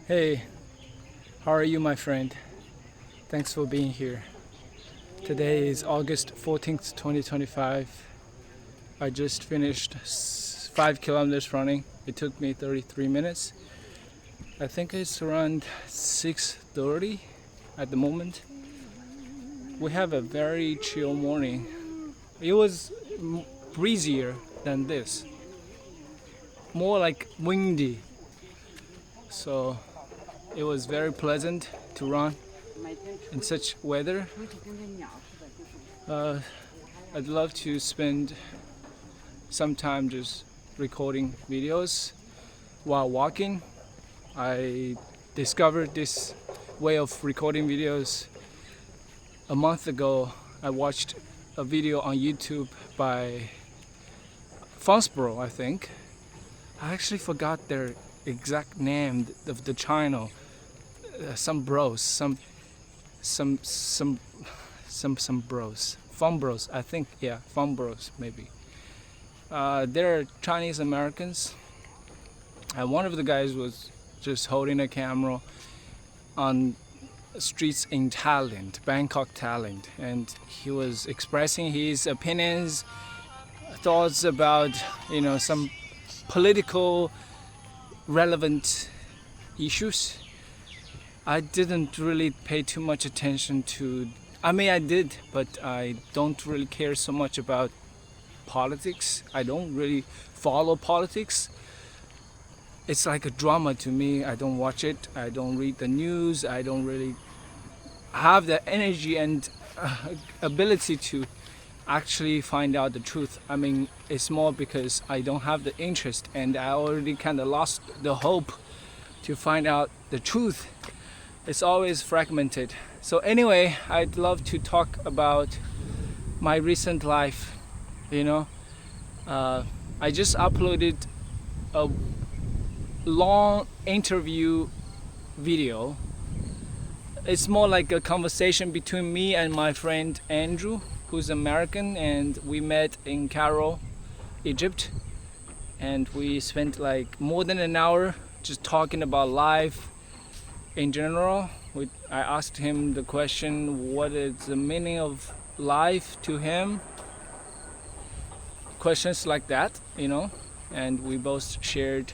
Hey, how are you, my friend? Thanks for being here. Today is August 14th, 2025. I just finished 5 kilometers running. It took me 33 minutes. I think it's around 6:30 at the moment. We have a very chill morning. It was breezier than this, more like windy. So it was very pleasant to run in such weather. I'd love to spend some time just recording videos while walking. I discovered this way of recording videos a month ago. I watched a video on YouTube by Fonsbro, I think. I actually forgot their exact name of the channel. Some bros, some bros, fun bros. I think, yeah, fun bros maybe. They're Chinese Americans, and one of the guys was just holding a camera on streets in Thailand, Bangkok, Thailand, and he was expressing his opinions, thoughts about some political relevant issues. I didn't really pay too much attention to. I mean, I did, but I don't really care so much about politics. I don't really follow politics. It's like a drama to me. I don't watch it. I don't read the news. I don't really have the energy and ability to actually find out the truth. I mean, it's more because I don't have the interest, and I already kind of lost the hope to find out the truth. It's always fragmented. So anyway, I'd love to talk about my recent life. I just uploaded a long interview video. It's more like a conversation between me and my friend Andrew, who's American, and we met in Cairo, Egypt, and we spent like more than an hour just talking about life in general. I asked him the question, what is the meaning of life to him? Questions like that, and we both shared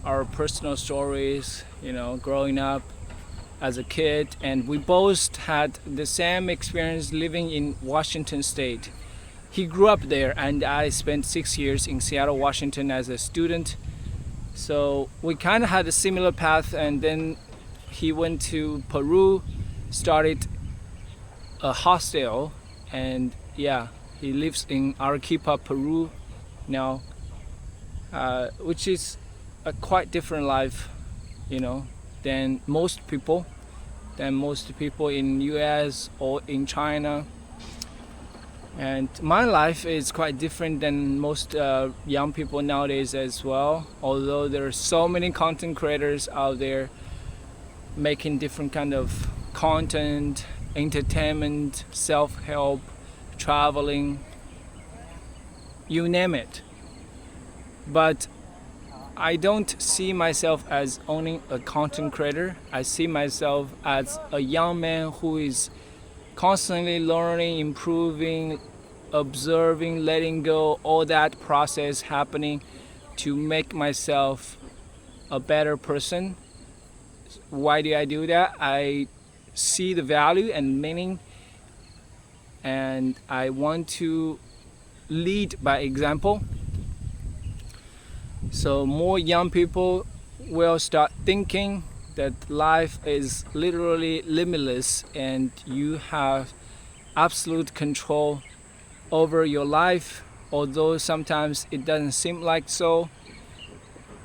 our personal stories, growing up as a kid, and we both had the same experience living in Washington State. He grew up there, and I spent 6 years in Seattle, Washington as a student. So we kind of had a similar path, and then he went to Peru, started a hostel, and yeah, he lives in Arequipa, Peru now, which is a quite different life, than most people in US or in China. And my life is quite different than most young people nowadays as well, although there are so many content creators out there making different kind of content, entertainment, self-help, traveling, you name it. But I don't see myself as owning a content creator. I see myself as a young man who is constantly learning, improving, observing, letting go, all that process happening to make myself a better person. Why do I do that? I see the value and meaning, and I want to lead by example. So more young people will start thinking that life is literally limitless, and you have absolute control over your life, although sometimes it doesn't seem like so.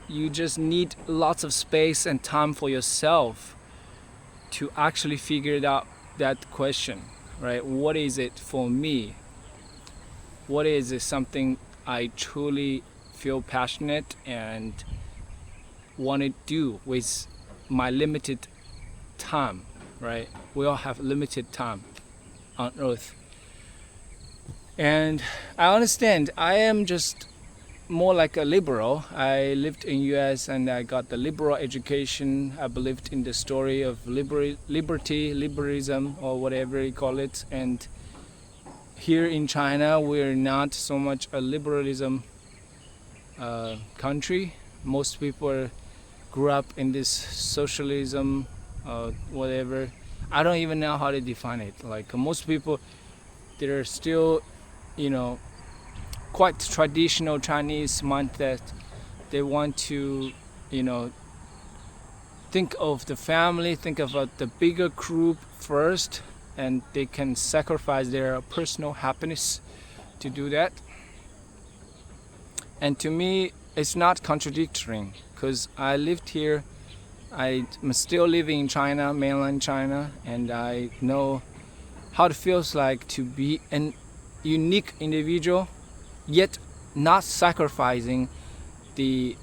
You just need lots of space and time for yourself to actually figure it out, that question, right? What is it for me? What is it, something I truly feel passionate and want to do with my limited time, right? We all have limited time on earth. And I understand I am just more like a liberal. I lived in US and I got the liberal education. I believed in the story of liberty, liberalism, or whatever you call it. And here in China, we're not so much a liberalism country. Most people grew up in this socialism, whatever. I don't even know how to define it. Like most people, they're still, quite traditional Chinese mindset. They want to, think of the family, think about the bigger group first, and they can sacrifice their personal happiness to do that. And to me, it's not contradictory because I lived here. I'm still living in China, mainland China, and I know how it feels like to be an unique individual, yet not sacrificing the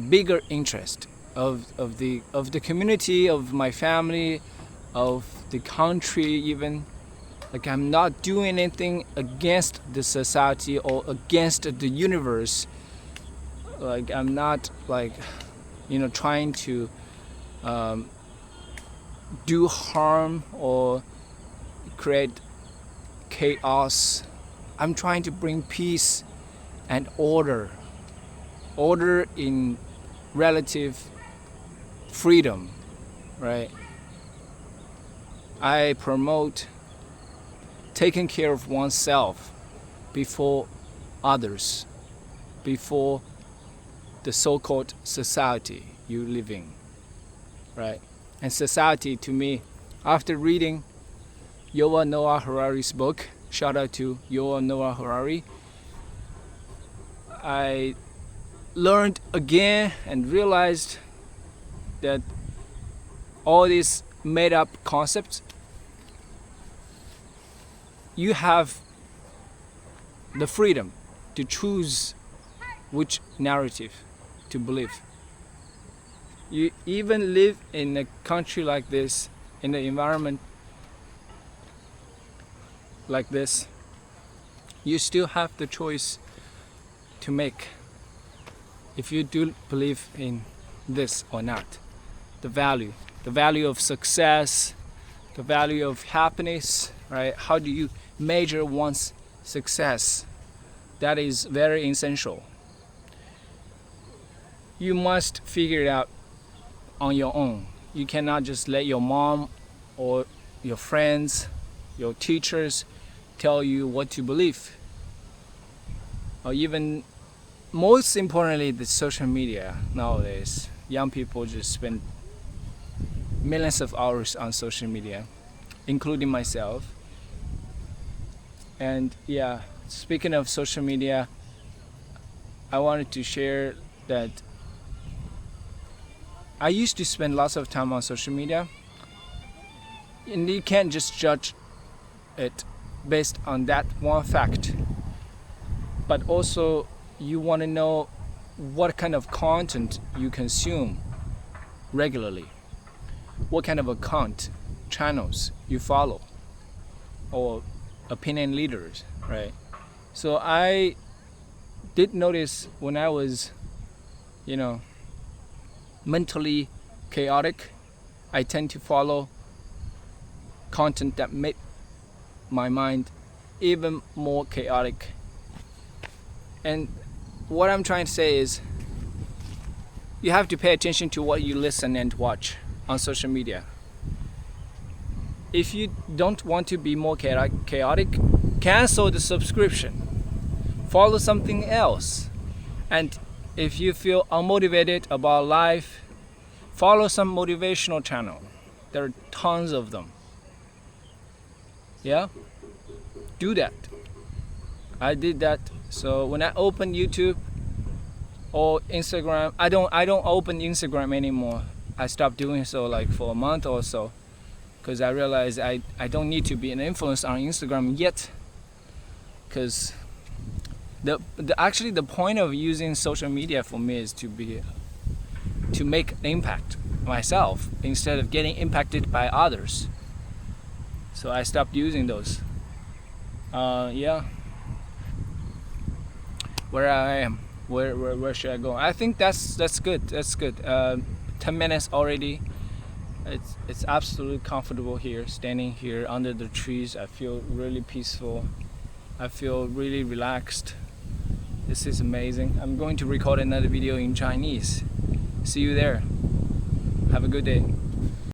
bigger interest of the community, of my family, of the country even. Like I'm not doing anything against the society or against the universe. Like I'm not trying to do harm or create chaos. I'm trying to bring peace and order in relative freedom, right? I promote taking care of oneself before others, before the so-called society you live in, right? And society, to me, after reading Yuval Noah Harari's book, shout out to Yuval Noah Harari, I learned again and realized that all these made-up concepts, you have the freedom to choose which narrative to believe. You even live in a country like this, in an environment like this, you still have the choice to make if you do believe in this or not. The value of success, the value of happiness, right? How do you measure one's success? That is very essential. You must figure it out on your own. You cannot just let your mom or your friends, your teachers tell you what to believe. Or even, most importantly, the social media nowadays. Young people just spend millions of hours on social media, including myself. And yeah, speaking of social media, I wanted to share that I used to spend lots of time on social media, and you can't just judge it based on that one fact, but also you want to know what kind of content you consume regularly, what kind of account channels you follow, or opinion leaders, right? So I did notice when I was, mentally chaotic, I tend to follow content that made my mind even more chaotic. And what I'm trying to say is, you have to pay attention to what you listen and watch on social media. If you don't want to be more chaotic, cancel the subscription. Follow something else. And if you feel unmotivated about life, follow some motivational channel. There are tons of them. Yeah? Do that. I did that. So when I open YouTube or Instagram, I don't open Instagram anymore. I stopped doing so like for a month or so, because I realized I don't need to be an influencer on Instagram yet, because actually the point of using social media for me is to make an impact myself instead of getting impacted by others. So I stopped using those. Yeah. where I am. Where should I go? I think that's good. That's good. 10 minutes already. It's absolutely comfortable here, standing here under the trees. I feel really peaceful. I feel really relaxed. This is amazing. I'm going to record another video in Chinese. See you there. Have a good day.